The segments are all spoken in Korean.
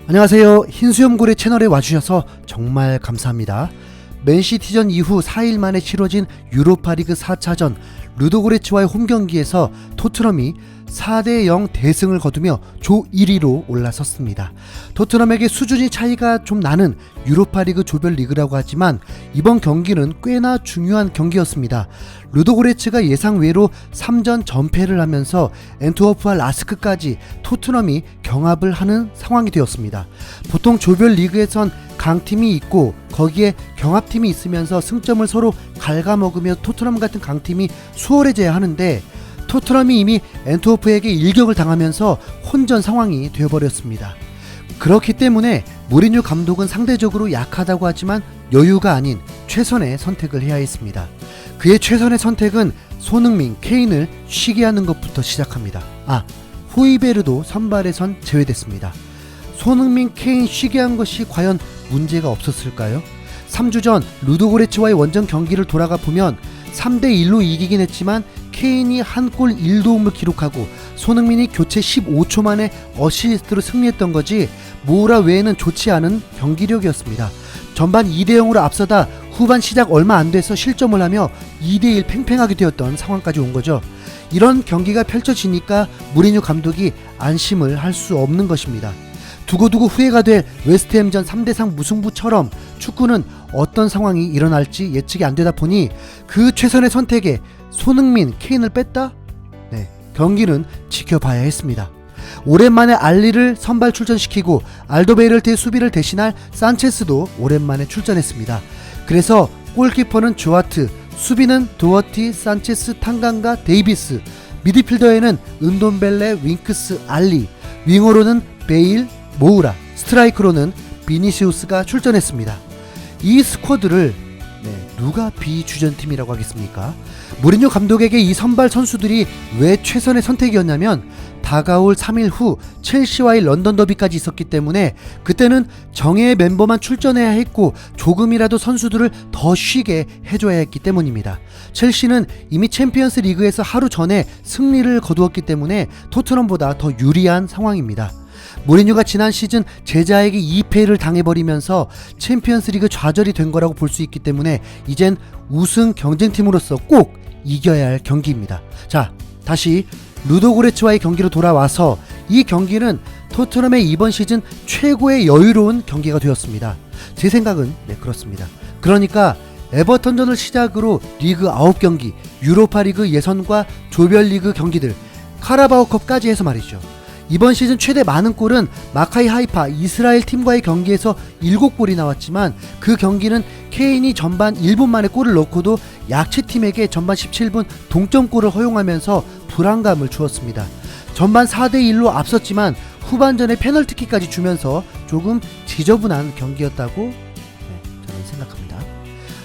안녕하세요. 흰수염고래 채널에 와주셔서 정말 감사합니다. 맨시티전 이후 4일 만에 치러진 유로파리그 4차전 루도고레츠와의 홈경기에서 토트넘이 4대0 대승을 거두며 조 1위로 올라섰습니다. 토트넘에게 수준이 차이가 좀 나는 유로파리그 조별리그라고 하지만 이번 경기는 꽤나 중요한 경기였습니다. 루도고레츠가 예상외로 3전 전패를 하면서 엔트워프와 라스크까지 토트넘이 경합을 하는 상황이 되었습니다. 보통 조별리그에선 강팀이 있고 거기에 경합팀이 있으면서 승점을 서로 갉아먹으며 토트넘 같은 강팀이 수월해져야 하는데 토트넘이 이미 엔트워프에게 일격을 당하면서 혼전 상황이 되어버렸습니다. 그렇기 때문에 무리뉴 감독은 상대적으로 약하다고 하지만 여유가 아닌 최선의 선택을 해야 했습니다. 그의 최선의 선택은 손흥민, 케인을 쉬게 하는 것부터 시작합니다. 호이베르도 선발에선 제외됐습니다. 손흥민, 케인 쉬게 한 것이 과연 문제가 없었을까요? 3주 전 루도고레츠와의 원정 경기를 돌아가 보면 3대1로 이기긴 했지만 케인이 한 골 1도움을 기록하고 손흥민이 교체 15초 만에 어시스트로 승리했던 거지 모우라 외에는 좋지 않은 경기력이었습니다. 전반 2대0으로 앞서다 후반 시작 얼마 안 돼서 실점을 하며 2대1 팽팽하게 되었던 상황까지 온 거죠. 이런 경기가 펼쳐지니까 무리뉴 감독이 안심을 할 수 없는 것입니다. 두고두고 후회가 될 웨스트햄전 3대3 무승부처럼 축구는 어떤 상황이 일어날지 예측이 안 되다 보니 그 최선의 선택에 손흥민, 케인을 뺐다? 경기는 지켜봐야 했습니다. 오랜만에 알리를 선발 출전시키고 알도베이럴트의 수비를 대신할 산체스도 오랜만에 출전했습니다. 그래서 골키퍼는 조아트, 수비는 도어티, 산체스, 탕강가, 데이비스, 미드필더에는 은돈벨레, 윙크스, 알리, 윙어로는 베일, 모우라, 스트라이크로는 비니시우스가 출전했습니다. 이 스쿼드를 누가 비주전팀이라고 하겠습니까? 무리뉴 감독에게 이 선발 선수들이 왜 최선의 선택이었냐면 다가올 3일 후 첼시와의 런던 더비까지 있었기 때문에 그때는 정예의 멤버만 출전해야 했고 조금이라도 선수들을 더 쉬게 해줘야 했기 때문입니다. 첼시는 이미 챔피언스 리그에서 하루 전에 승리를 거두었기 때문에 토트넘보다 더 유리한 상황입니다. 무리뉴가 지난 시즌 제자에게 2패를 당해버리면서 챔피언스리그 좌절이 된 거라고 볼 수 있기 때문에 이젠 우승 경쟁팀으로서 꼭 이겨야 할 경기입니다. 자, 다시 루도고레츠와의 경기로 돌아와서 이 경기는 토트넘의 이번 시즌 최고의 여유로운 경기가 되었습니다. 제 생각은 그렇습니다. 그러니까 에버턴전을 시작으로 리그 9경기, 유로파리그 예선과 조별리그 경기들, 카라바오컵까지 해서 말이죠. 이번 시즌 최대 많은 골은 마카이 하이파 이스라엘 팀과의 경기에서 7골이 나왔지만 그 경기는 케인이 전반 1분 만에 골을 넣고도 약체팀에게 전반 17분 동점골을 허용하면서 불안감을 주었습니다. 전반 4대1로 앞섰지만 후반전에 페널티킥까지 주면서 조금 지저분한 경기였다고 저는 생각합니다.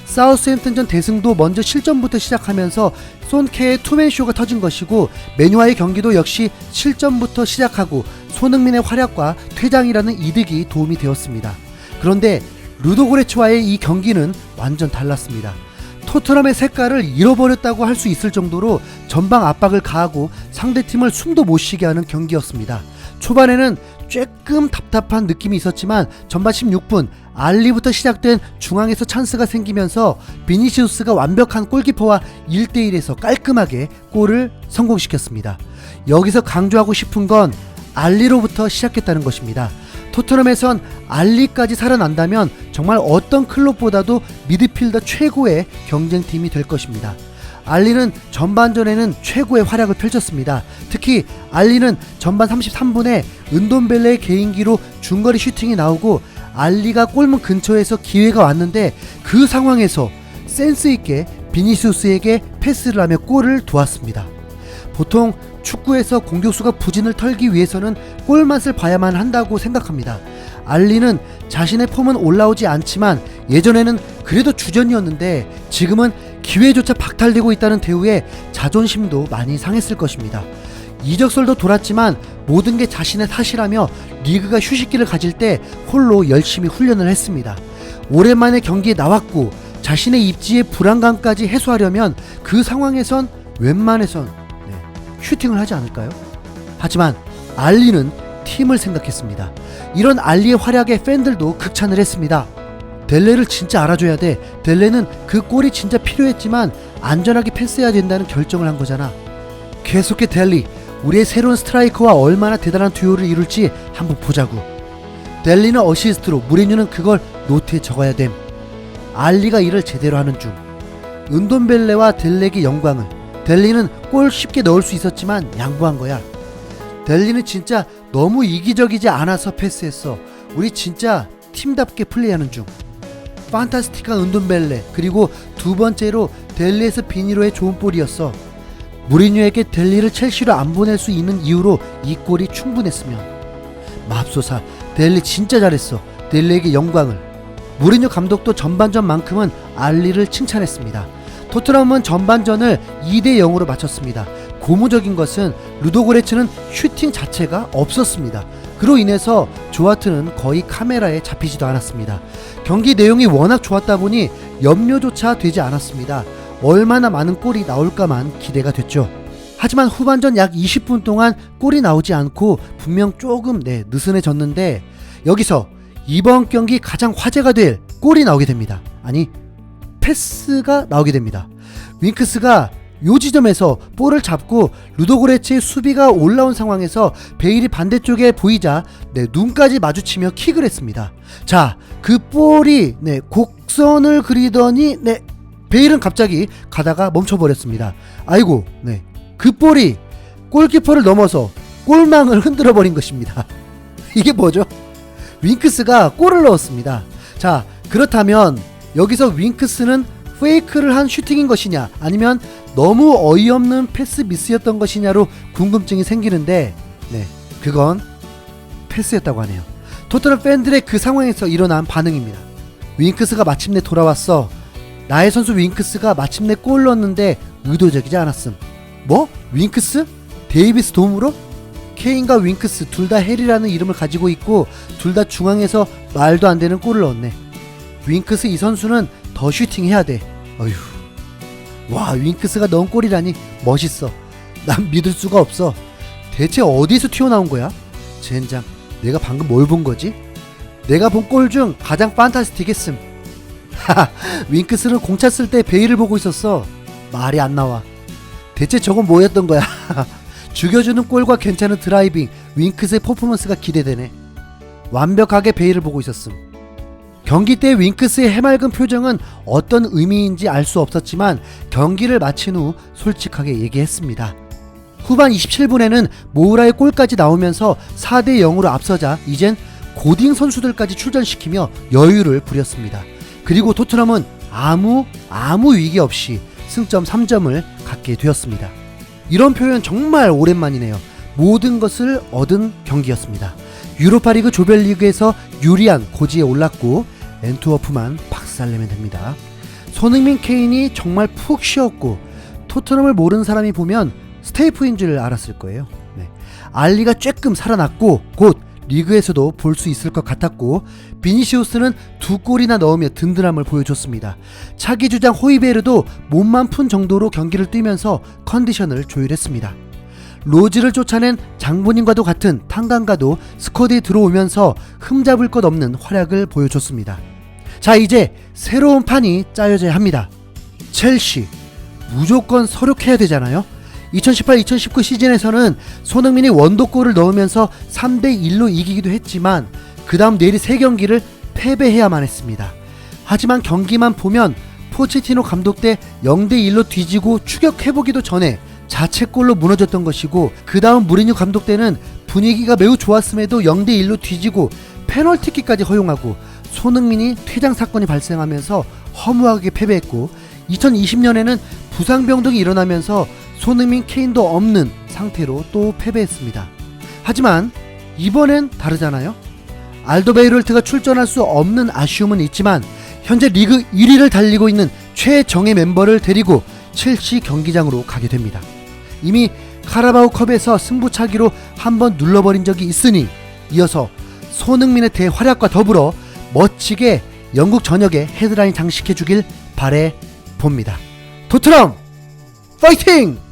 사우스햄튼전 대승도 먼저 실점부터 시작하면서 손케의 투맨쇼가 터진 것이고 메뉴와의 경기도 역시 실점부터 시작하고 손흥민의 활약과 퇴장이라는 이득이 도움이 되었습니다. 그런데 루도고레츠와의 이 경기는 완전 달랐습니다. 토트넘의 색깔을 잃어버렸다고 할 수 있을 정도로 전방 압박을 가하고 상대팀을 숨도 못 쉬게 하는 경기였습니다. 초반에는 조금 답답한 느낌이 있었지만 전반 16분 알리부터 시작된 중앙에서 찬스가 생기면서 비니시우스가 완벽한 골키퍼와 1대1에서 깔끔하게 골을 성공시켰습니다. 여기서 강조하고 싶은 건 알리로부터 시작했다는 것입니다. 토트넘에선 알리까지 살아난다면 정말 어떤 클럽보다도 미드필더 최고의 경쟁팀이 될 것입니다. 알리는 전반전에는 최고의 활약을 펼쳤습니다. 특히 알리는 전반 33분에 은돈벨레의 개인기로 중거리 슈팅이 나오고 알리가 골문 근처에서 기회가 왔는데 그 상황에서 센스있게 비니시우스에게 패스를 하며 골을 도왔습니다. 보통 축구에서 공격수가 부진을 털기 위해서는 골맛을 봐야만 한다고 생각합니다. 알리는 자신의 폼은 올라오지 않지만 예전에는 그래도 주전이었는데 지금은 기회조차 박탈되고 있다는 대우에 자존심도 많이 상했을 것입니다. 이적설도 돌았지만 모든 게 자신의 탓이라며 리그가 휴식기를 가질 때 홀로 열심히 훈련을 했습니다. 오랜만에 경기에 나왔고 자신의 입지의 불안감까지 해소하려면 그 상황에선 웬만해선 슈팅을 하지 않을까요? 하지만 알리는 팀을 생각했습니다. 이런 알리의 활약에 팬들도 극찬을 했습니다. 델레를 진짜 알아줘야 돼. 델레는 그 골이 진짜 필요했지만 안전하게 패스해야 된다는 결정을 한 거잖아. 계속해 델리, 우리의 새로운 스트라이커와 얼마나 대단한 듀오를 이룰지 한번 보자고. 델리는 어시스트로, 무리뉴는 그걸 노트에 적어야 됨. 알리가 일을 제대로 하는 중. 은돈벨레와 델렉의 영광을. 델리는 골 쉽게 넣을 수 있었지만 양보한 거야. 델리는 진짜 너무 이기적이지 않아서 패스했어. 우리 진짜 팀답게 플레이하는 중. 판타스틱한 은돈벨레, 그리고 두 번째로 델리에서 비니로의 좋은 볼이었어. 무리뉴에게 델리를 첼시로 안 보낼 수 있는 이유로 이 골이 충분했으면. 맙소사, 델리 진짜 잘했어. 델리에게 영광을. 무리뉴 감독도 전반전만큼은 알리를 칭찬했습니다. 토트넘은 전반전을 2대0으로 마쳤습니다. 고무적인 것은 루도고레츠는 슈팅 자체가 없었습니다. 그로 인해서 조아트는 거의 카메라에 잡히지도 않았습니다. 경기 내용이 워낙 좋았다 보니 염려조차 되지 않았습니다. 얼마나 많은 골이 나올까만 기대가 됐죠. 하지만 후반전 약 20분 동안 골이 나오지 않고 분명 조금 느슨해졌는데, 여기서 이번 경기 가장 화제가 될 골이 나오게 됩니다. 아니, 패스가 나오게 됩니다. 윙크스가 요 지점에서 볼을 잡고 루도고레츠의 수비가 올라온 상황에서 베일이 반대쪽에 보이자 눈까지 마주치며 킥을 했습니다. 자, 그 볼이 곡선을 그리더니 베일은 갑자기 가다가 멈춰버렸습니다. 아이고, 그 볼이 골키퍼를 넘어서 골망을 흔들어 버린 것입니다. 이게 뭐죠? 윙크스가 골을 넣었습니다. 자, 그렇다면 여기서 윙크스는 페이크를 한 슈팅인 것이냐, 아니면 너무 어이없는 패스 미스였던 것이냐로 궁금증이 생기는데, 그건 패스였다고 하네요. 토트넘 팬들의 그 상황에서 일어난 반응입니다. 윙크스가 마침내 돌아왔어. 나의 선수 윙크스가 마침내 골 넣었는데 의도적이지 않았음. 뭐? 윙크스? 데이비스 도움으로? 케인과 윙크스 둘 다 해리라는 이름을 가지고 있고 둘 다 중앙에서 말도 안 되는 골을 넣었네. 윙크스 이 선수는 더 슈팅해야 돼. 어휴. 와, 윙크스가 넣은 골이라니 멋있어. 난 믿을 수가 없어. 대체 어디서 튀어나온 거야? 젠장, 내가 방금 뭘 본 거지? 내가 본 골 중 가장 판타스틱했음. 하하, 윙크스는 공 찼을 때 베일을 보고 있었어. 말이 안 나와. 대체 저건 뭐였던 거야? 죽여주는 골과 괜찮은 드라이빙, 윙크스의 퍼포먼스가 기대되네. 완벽하게 베일을 보고 있었음. 경기 때 윙크스의 해맑은 표정은 어떤 의미인지 알 수 없었지만 경기를 마친 후 솔직하게 얘기했습니다. 후반 27분에는 모우라의 골까지 나오면서 4대0으로 앞서자 이젠 고딩 선수들까지 출전시키며 여유를 부렸습니다. 그리고 토트넘은 아무 위기 없이 승점 3점을 갖게 되었습니다. 이런 표현 정말 오랜만이네요. 모든 것을 얻은 경기였습니다. 유로파리그 조별리그에서 유리한 고지에 올랐고 엔트워프만 박살내면 됩니다. 손흥민, 케인이 정말 푹 쉬었고 토트넘을 모르는 사람이 보면 스테이프인 줄 알았을 거예요. 알리가 쬐끔 살아났고 곧 리그에서도 볼 수 있을 것 같았고, 비니시우스는 2골이나 넣으며 든든함을 보여줬습니다. 차기 주장 호이베르도 몸만 푼 정도로 경기를 뛰면서 컨디션을 조율했습니다. 로즈를 쫓아낸 장본인과도 같은 탕강가도 스쿼드에 들어오면서 흠잡을 것 없는 활약을 보여줬습니다. 자, 이제 새로운 판이 짜여져야 합니다. 첼시 무조건 서력해야 되잖아요. 2018-2019 시즌에서는 손흥민이 원더골을 넣으면서 3대1로 이기기도 했지만 그 다음 내리 3경기를 패배해야만 했습니다. 하지만 경기만 보면 포체티노 감독 때 0대1로 뒤지고 추격해보기도 전에 자책골로 무너졌던 것이고, 그 다음 무리뉴 감독 때는 분위기가 매우 좋았음에도 0대1로 뒤지고 페널티킥까지 허용하고 손흥민이 퇴장 사건이 발생하면서 허무하게 패배했고, 2020년에는 부상병 등이 일어나면서 손흥민, 케인도 없는 상태로 또 패배했습니다. 하지만 이번엔 다르잖아요. 알더베이럴트가 출전할 수 없는 아쉬움은 있지만 현재 리그 1위를 달리고 있는 최정예 멤버를 데리고 첼시 경기장으로 가게 됩니다. 이미 카라바오컵에서 승부차기로 한번 눌러버린 적이 있으니 이어서 손흥민의 대활약과 더불어 멋지게 영국 전역에 헤드라인 장식해주길 바래봅니다. 토트넘 파이팅!